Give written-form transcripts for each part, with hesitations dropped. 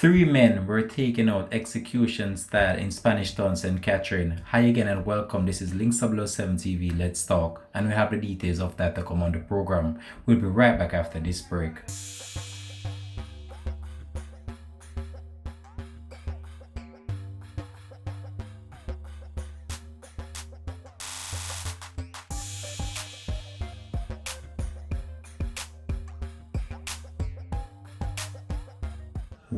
Three men were taken out execution style in Spanish Town, St. Catherine. Hi again and welcome. This is Links007 TV. Let's talk. And we have the details of that to come on the program. We'll be right back after this break.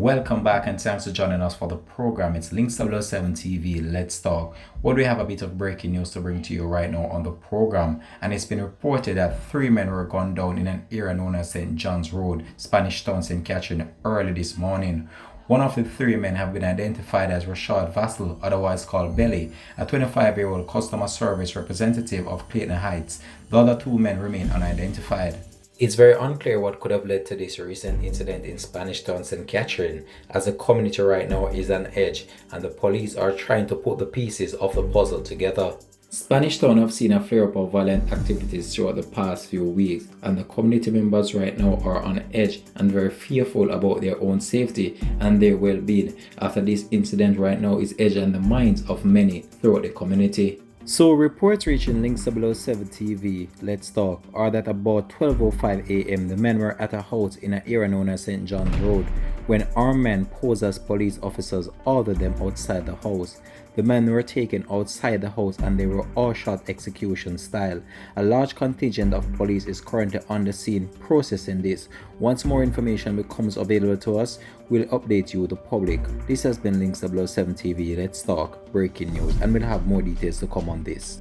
Welcome back and thanks for joining us for the program. It's Links007 TV. Let's talk. Well, we have a bit of breaking news to bring to you right now on the program, and it's been reported that three men were gunned down in an area known as St. John's Road, Spanish Town, St. Catherine early this morning. One of the three men have been identified as Rashad Vassell, otherwise called Belly, a 25-year-old customer service representative of Clayton Heights. The other two men remain unidentified. It's very unclear what could have led to this recent incident in Spanish Town, St. Catherine, as the community right now is on edge and the police are trying to put the pieces of the puzzle together. Spanish Town have seen a flare up of violent activities throughout the past few weeks, and the community members right now are on edge and very fearful about their own safety and their well-being after this incident right now is edging on the minds of many throughout the community. So reports reaching Links007 TV, Let's Talk, are that about 12:05 a.m. the men were at a house in an area known as St. John's Road when armed men posed as police officers ordered them outside the house. The men were taken outside the house and they were all shot execution style. A large contingent of police is currently on the scene processing this. Once more information becomes available to us, we'll update you, the public. This has been Links007 TV, Let's Talk, breaking news, and we'll have more details to come on this.